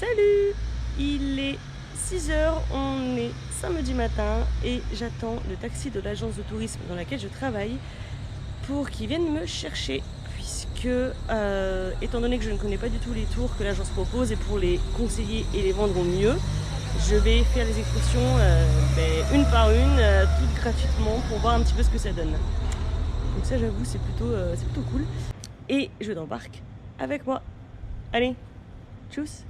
Salut! Il est 6h, on est samedi matin et j'attends le taxi de l'agence de tourisme dans laquelle je travaille pour qu'il vienne me chercher puisque étant donné que je ne connais pas du tout les tours que l'agence propose et pour les conseiller et les vendre au mieux, je vais faire les excursions une par une, toutes gratuitement pour voir un petit peu ce que ça donne. Donc ça j'avoue c'est plutôt cool et je t'embarque avec moi. Allez, tchuss!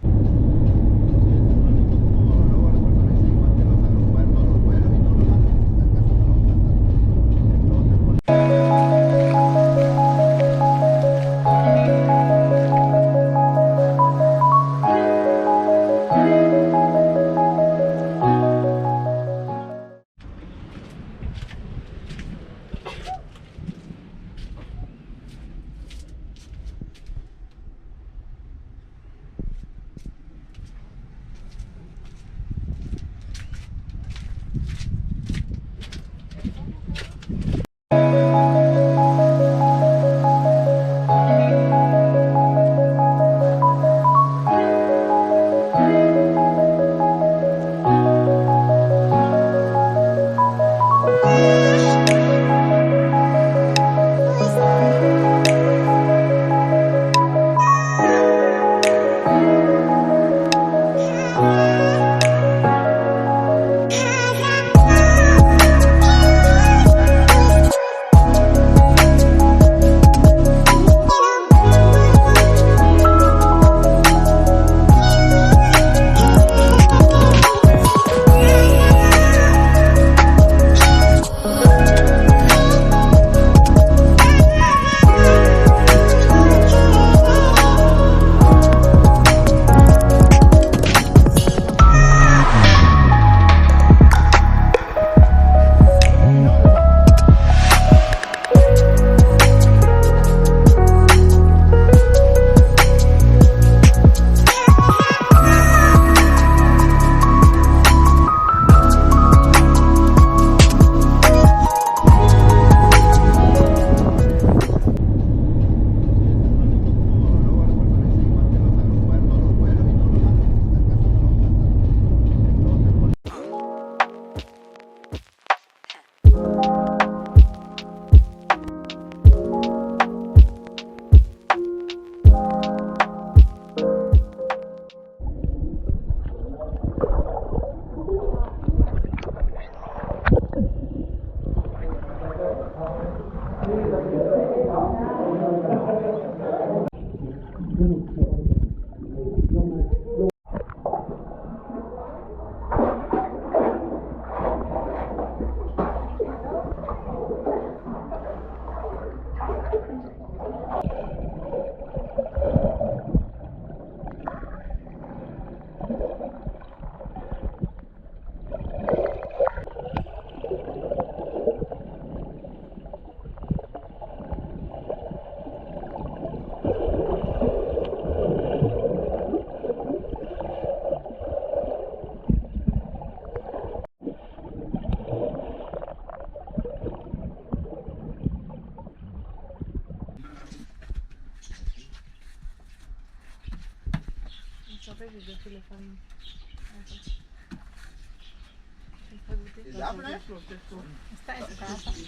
J'ai déjà fait la farine.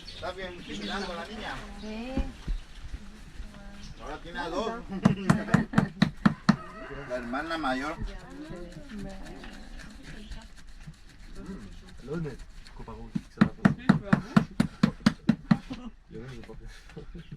¿Está bien mirando a la niña? Sí. Ahora tiene a dos. La hermana mayor. L'honnête, comparé que ça va pas. Il y en a, je pas fait.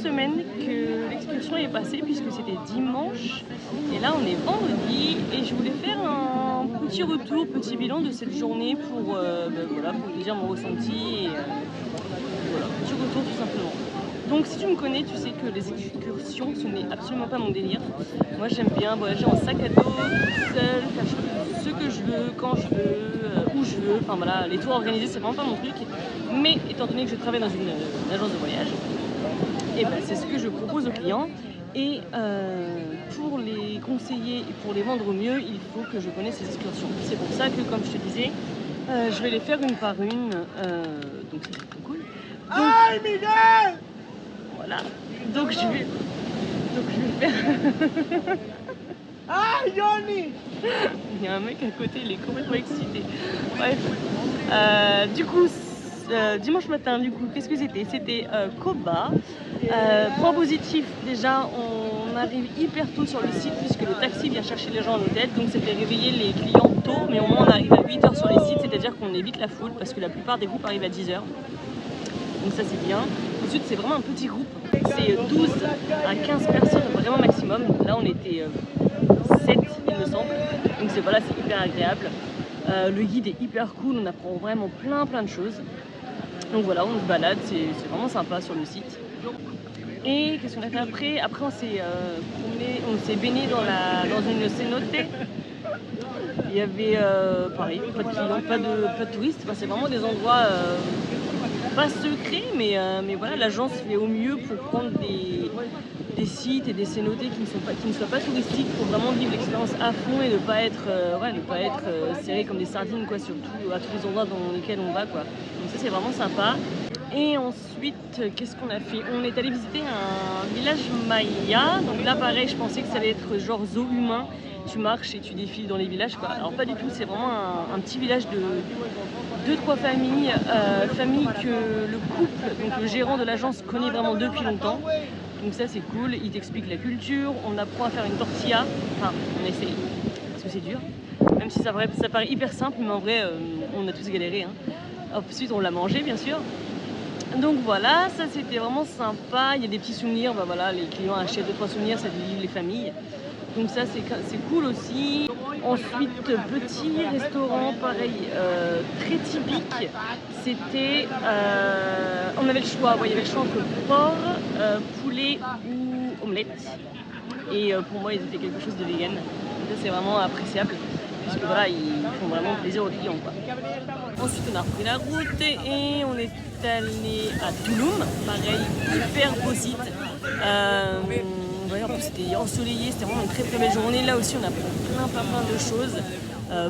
semaine que l'excursion est passée puisque c'était dimanche et là on est vendredi et je voulais faire un petit retour, petit bilan de cette journée pour, voilà, pour te dire mon ressenti et voilà, petit retour tout simplement. Donc si tu me connais, tu sais que les excursions ce n'est absolument pas mon délire. Moi j'aime bien voyager en sac à dos, toute seule, faire ce que je veux, quand je veux, où je veux, enfin voilà, les tours organisés c'est vraiment pas mon truc. Mais étant donné que je travaille dans une agence de voyage, et ben, c'est ce que je propose aux clients. Et pour les conseiller et pour les vendre au mieux, il faut que je connaisse ces excursions. C'est pour ça que, comme je te disais, je vais les faire une par une. Donc c'est trop cool. Donc, voilà. Donc je vais faire. Ah, Johnny! Il y a un mec à côté, il est complètement excité. Bref. Du coup, dimanche matin, du coup, qu'est-ce que c'était? C'était Koba. Point positif, déjà, on arrive hyper tôt sur le site puisque le taxi vient chercher les gens à l'hôtel. Donc c'était réveiller les clients tôt, mais au moins on arrive à 8h sur les sites, c'est-à-dire qu'on évite la foule parce que la plupart des groupes arrivent à 10h. Donc ça c'est bien. Ensuite c'est vraiment un petit groupe, c'est 12 à 15 personnes vraiment maximum. Là on était 7 il me semble, donc c'est voilà, c'est hyper agréable. Le guide est hyper cool, on apprend vraiment plein de choses. Donc voilà, on se balade, c'est vraiment sympa sur le site. Et qu'est-ce qu'on a fait après? Après on s'est promené, on s'est baigné dans une cénote. Il y avait pareil, pas de clients, pas de touristes, enfin, c'est vraiment des endroits pas secrets, mais voilà, l'agence fait au mieux pour prendre des sites et des cénotés qui ne soient pas touristiques pour vraiment vivre l'expérience à fond et ne pas être, serré comme des sardines quoi, surtout à tous les endroits dans lesquels on va quoi. Donc ça c'est vraiment sympa. Et ensuite, qu'est-ce qu'on a fait? On est allé visiter un village maya. Donc là pareil, je pensais que ça allait être genre zoo humain. Tu marches et tu défiles dans les villages quoi. Alors pas du tout, c'est vraiment un petit village de 2-3 familles, familles que le couple, donc le gérant de l'agence connaît vraiment depuis longtemps. Donc ça c'est cool, il t'explique la culture, on apprend à faire une tortilla, enfin on essaye, parce que c'est dur. Même si ça paraît hyper simple, mais en vrai on a tous galéré. Hein. Ensuite on l'a mangé bien sûr. Donc voilà, ça c'était vraiment sympa, il y a des petits souvenirs, bah voilà, les clients achètent 2-3 souvenirs, ça divise les familles. Donc ça c'est cool aussi. Ensuite, petit restaurant pareil, très typique. C'était, on avait le choix, il y avait le choix entre porc, poulet ou omelette. Et pour moi ils ont fait quelque chose de vegan. Ça c'est vraiment appréciable. Puisque voilà, ils font vraiment plaisir aux clients quoi. Ensuite on a repris la route et on est allé à Tulum, pareil, hyper beau site. En plus c'était ensoleillé, c'était vraiment une très belle journée. Là aussi on a plein de choses,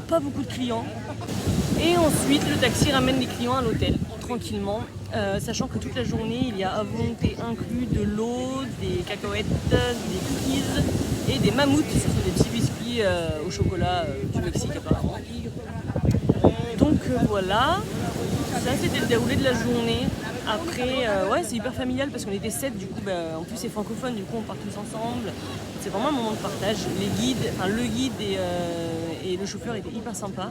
pas beaucoup de clients. Et ensuite le taxi ramène les clients à l'hôtel tranquillement, sachant que toute la journée il y a à volonté inclus de l'eau, des cacahuètes, des cookies et des mammouths, ce sont des petits biscuits au chocolat du Mexique apparemment. Donc voilà, ça c'était le déroulé de la journée. Après, ouais, c'est hyper familial parce qu'on était 7, du coup, en plus c'est francophone, du coup on part tous ensemble. C'est vraiment un moment de partage. Le guide et le chauffeur étaient hyper sympas.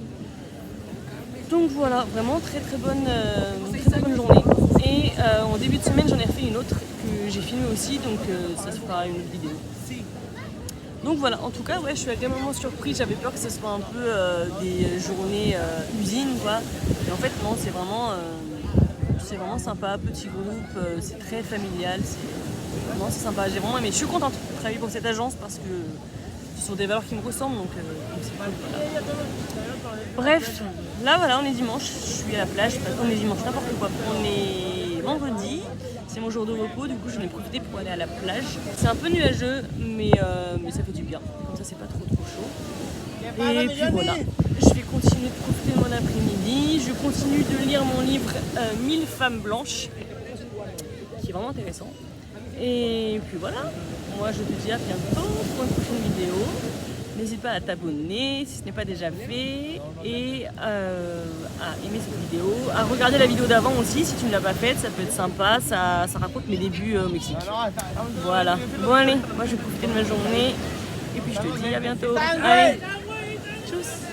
Donc voilà, vraiment très bonne journée. Et en début de semaine, j'en ai refait une autre que j'ai filmée aussi, donc ça se fera une autre vidéo. Donc voilà, en tout cas, ouais, je suis agréablement surprise. J'avais peur que ce soit un peu des journées usine, quoi. Et en fait, non, c'est vraiment sympa, petit groupe, c'est très familial, c'est sympa, j'ai vraiment aimé. Je suis contente de travailler pour cette agence parce que ce sont des valeurs qui me ressemblent, donc c'est cool. Voilà. Bref, là voilà, on est dimanche, je suis à la plage, on est dimanche, n'importe quoi, on est vendredi, c'est mon jour de repos, du coup j'en ai profité pour aller à la plage. C'est un peu nuageux, mais ça fait du bien, comme ça c'est pas trop chaud. Et puis voilà, je vais continuer de profiter de mon après-midi. Je continue de lire mon livre 1000 femmes blanches, qui est vraiment intéressant. Et puis voilà, moi je te dis à bientôt pour une prochaine vidéo. N'hésite pas à t'abonner si ce n'est pas déjà fait et à aimer cette vidéo, à regarder la vidéo d'avant aussi si tu ne l'as pas faite, ça peut être sympa, ça raconte mes débuts au Mexique. Voilà, bon allez, moi je vais profiter de ma journée et puis je te dis à bientôt. Allez, tchuss.